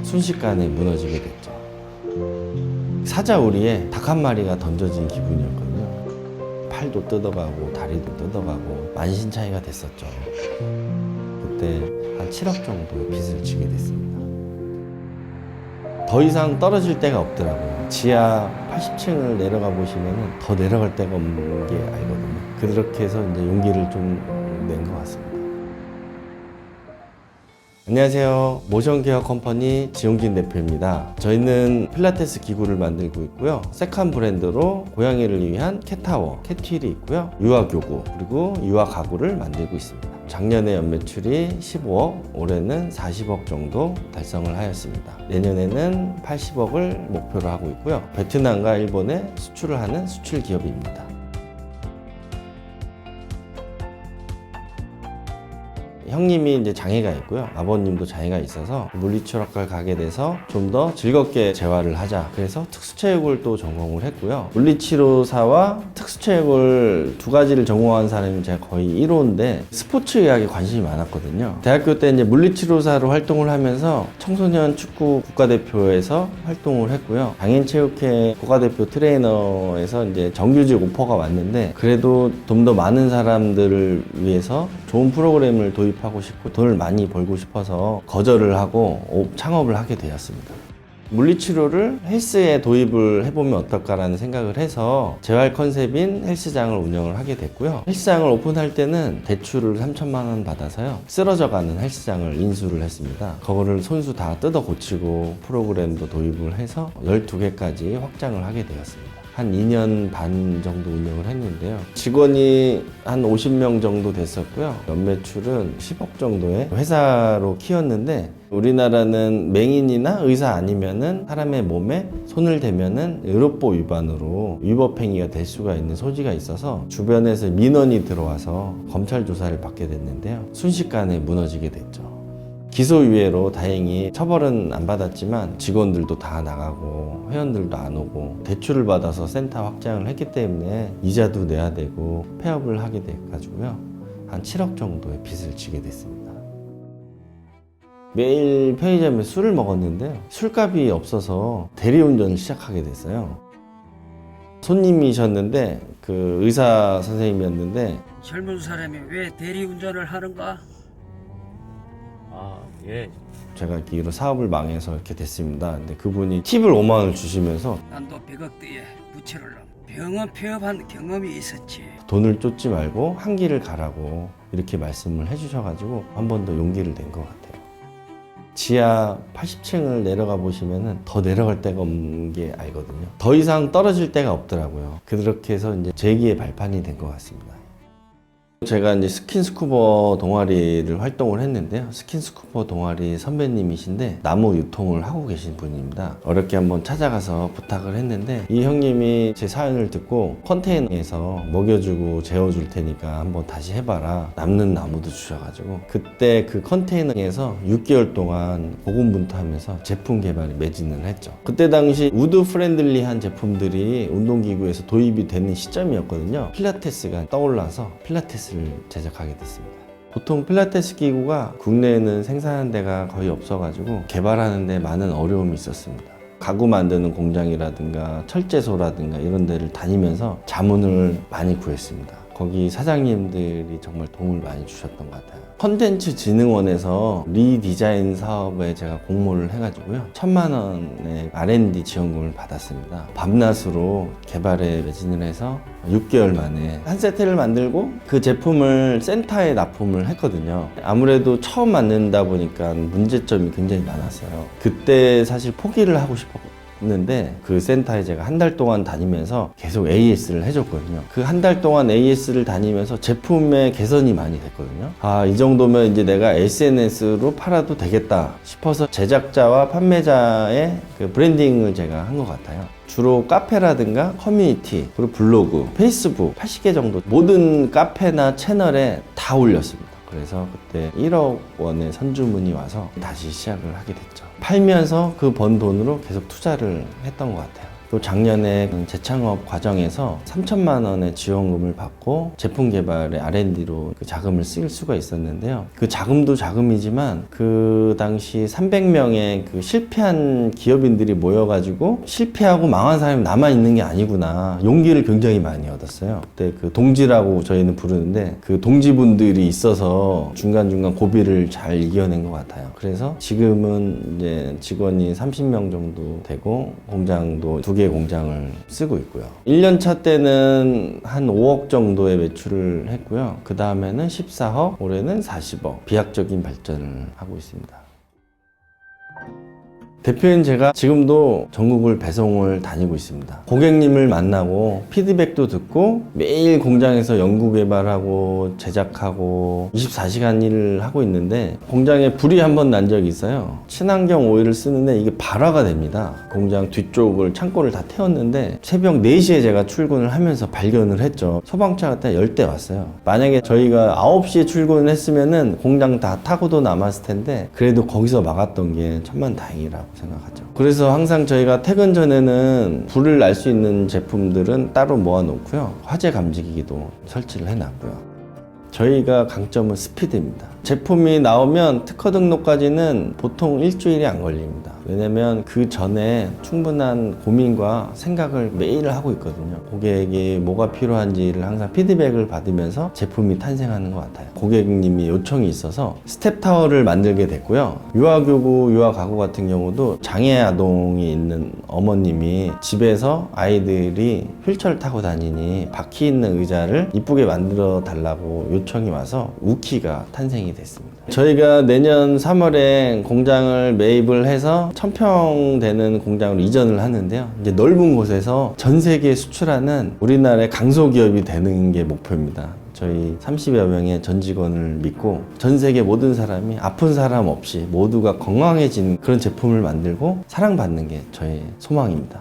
순식간에 무너지게 됐죠. 사자우리에 닭 한 마리가 던져진 기분이었거든요. 팔도 뜯어가고 다리도 뜯어가고 만신창이가 됐었죠. 그때 한 7억 정도의 빚을 지게 됐습니다. 더 이상 떨어질 데가 없더라고요. 지하 80층을 내려가 보시면 더 내려갈 데가 없는 게 알거든요. 그렇게 해서 이제 용기를 좀 낸 것 같습니다. 안녕하세요. 모션케어 컴퍼니 지용진 대표입니다. 저희는 필라테스 기구를 만들고 있고요. 세컨 브랜드로 고양이를 위한 캣타워, 캣휠이 있고요. 유아교구, 그리고 유아가구를 만들고 있습니다. 작년에 연매출이 15억, 올해는 40억 정도 달성을 하였습니다. 내년에는 80억을 목표로 하고 있고요. 베트남과 일본에 수출을 하는 수출 기업입니다. 형님이 이제 장애가 있고요. 아버님도 장애가 있어서 물리치료학과를 가게 돼서 좀 더 즐겁게 재활을 하자. 그래서 특수체육을 또 전공을 했고요. 물리치료사와 특수체육을 두 가지를 전공한 사람이 제가 거의 1호인데 스포츠 의학에 관심이 많았거든요. 대학교 때 이제 물리치료사로 활동을 하면서 청소년 축구 국가대표에서 활동을 했고요. 장애인체육회 국가대표 트레이너에서 이제 정규직 오퍼가 왔는데 그래도 좀 더 많은 사람들을 위해서 좋은 프로그램을 도입하고 싶고 돈을 많이 벌고 싶어서 거절을 하고 창업을 하게 되었습니다. 물리치료를 헬스에 도입을 해보면 어떨까라는 생각을 해서 재활 컨셉인 헬스장을 운영을 하게 됐고요. 헬스장을 오픈할 때는 대출을 3천만 원 받아서요. 쓰러져가는 헬스장을 인수를 했습니다. 그거를 손수 다 뜯어 고치고 프로그램도 도입을 해서 12개까지 확장을 하게 되었습니다. 한 2년 반 정도 운영을 했는데요. 직원이 한 50명 정도 됐었고요. 연매출은 10억 정도의 회사로 키웠는데 우리나라는 맹인이나 의사 아니면은 사람의 몸에 손을 대면은 의료법 위반으로 위법행위가 될 수가 있는 소지가 있어서 주변에서 민원이 들어와서 검찰 조사를 받게 됐는데요. 순식간에 무너지게 됐죠. 기소유예로 다행히 처벌은 안 받았지만 직원들도 다 나가고 회원들도 안 오고 대출을 받아서 센터 확장을 했기 때문에 이자도 내야 되고 폐업을 하게 돼가지고요. 한 7억 정도의 빚을 지게 됐습니다. 매일 편의점에 술을 먹었는데요. 술값이 없어서 대리운전을 시작하게 됐어요. 손님이셨는데 그 의사 선생님이었는데 젊은 사람이 왜 대리운전을 하는가? 예. 제가 이렇게 사업을 망해서 이렇게 됐습니다. 근데 그분이 팁을 5만 원을 주시면서 난도 100억대에 부채를 병원 폐업한 경험이 있었지. 돈을 쫓지 말고 한 길을 가라고 이렇게 말씀을 해주셔가지고 한 번 더 용기를 낸 것 같아요. 지하 80층을 내려가 보시면 더 내려갈 데가 없는 게 알거든요. 더 이상 떨어질 데가 없더라고요. 그렇게 해서 이제 재기의 발판이 된 것 같습니다. 제가 이제 스킨스쿠버 동아리를 활동을 했는데요. 스킨스쿠버 동아리 선배님이신데 나무 유통을 하고 계신 분입니다. 어렵게 한번 찾아가서 부탁을 했는데 이 형님이 제 사연을 듣고 컨테이너에서 먹여주고 재워줄 테니까 한번 다시 해봐라. 남는 나무도 주셔가지고 그때 그 컨테이너에서 6개월 동안 고군분투하면서 제품 개발에 매진을 했죠. 그때 당시 우드 프렌들리한 제품들이 운동기구에서 도입이 되는 시점이었거든요. 필라테스가 떠올라서 필라테스를 제작하게 됐습니다. 보통 필라테스 기구가 국내에는 생산하는 데가 거의 없어가지고 개발하는 데 많은 어려움이 있었습니다. 가구 만드는 공장이라든가 철제소라든가 이런 데를 다니면서 자문을 많이 구했습니다. 거기 사장님들이 정말 도움을 많이 주셨던 것 같아요. 컨텐츠진흥원에서 리디자인 사업에 제가 공모를 해가지고요. 1,000만 원의 R&D 지원금을 받았습니다. 밤낮으로 개발에 매진을 해서 6개월 만에 한 세트를 만들고 그 제품을 센터에 납품을 했거든요. 아무래도 처음 만든다 보니까 문제점이 굉장히 많았어요. 그때 사실 포기를 하고 싶었는데 그 센터에 제가 한 달 동안 다니면서 계속 AS를 해줬거든요. 그 한 달 동안 AS를 다니면서 제품의 개선이 많이 됐거든요. 이 정도면 이제 내가 SNS로 팔아도 되겠다 싶어서 제작자와 판매자의 그 브랜딩을 제가 한 것 같아요. 주로 카페라든가 커뮤니티, 그리고 블로그, 페이스북 80개 정도 모든 카페나 채널에 다 올렸습니다. 그래서 그때 1억 원의 선주문이 와서 다시 시작을 하게 됐죠. 팔면서 그 번 돈으로 계속 투자를 했던 것 같아요. 또 작년에 재창업 과정에서 3천만 원의 지원금을 받고 제품 개발에 R&D로 그 자금을 쓸 수가 있었는데요. 그 자금도 자금이지만 그 당시 300명의 그 실패한 기업인들이 모여가지고 실패하고 망한 사람이 남아있는 게 아니구나. 용기를 굉장히 많이 얻었어요. 그때 그 동지라고 저희는 부르는데 그 동지분들이 있어서 중간중간 고비를 잘 이겨낸 것 같아요. 그래서 지금은 이제 직원이 30명 정도 되고 공장도 2개 공장을 쓰고 있고요. 1년차 때는 한 5억 정도의 매출을 했고요. 그 다음에는 14억, 올해는 40억 비약적인 발전을 하고 있습니다. 대표인 제가 지금도 전국을 배송을 다니고 있습니다. 고객님을 만나고 피드백도 듣고 매일 공장에서 연구개발하고 제작하고 24시간 일을 하고 있는데 공장에 불이 한 번 난 적이 있어요. 친환경 오일을 쓰는데 이게 발화가 됩니다. 공장 뒤쪽을 창고를 다 태웠는데 새벽 4시에 제가 출근을 하면서 발견을 했죠. 소방차가 딱 10대 왔어요. 만약에 저희가 9시에 출근을 했으면은 공장 다 타고도 남았을 텐데 그래도 거기서 막았던 게 천만다행이라고 생각하죠. 그래서 항상 저희가 퇴근 전에는 불을 날 수 있는 제품들은 따로 모아놓고요. 화재 감지기도 설치를 해놨고요. 저희가 강점은 스피드입니다. 제품이 나오면 특허 등록까지는 보통 일주일이 안 걸립니다. 왜냐면 그 전에 충분한 고민과 생각을 매일 하고 있거든요. 고객이 뭐가 필요한지를 항상 피드백을 받으면서 제품이 탄생하는 것 같아요. 고객님이 요청이 있어서 스텝타워를 만들게 됐고요. 유아교구, 유아가구 같은 경우도 장애 아동이 있는 어머님이 집에서 아이들이 휠체어를 타고 다니니 바퀴 있는 의자를 이쁘게 만들어 달라고 요청이 와서 우키가 탄생이 됐습니다. 저희가 내년 3월에 공장을 매입을 해서 1000평 되는 공장으로 이전을 하는데요. 이제 넓은 곳에서 전 세계에 수출하는 우리나라의 강소기업이 되는 게 목표입니다. 저희 30여 명의 전 직원을 믿고 전 세계 모든 사람이 아픈 사람 없이 모두가 건강해지는 그런 제품을 만들고 사랑받는 게 저의 소망입니다.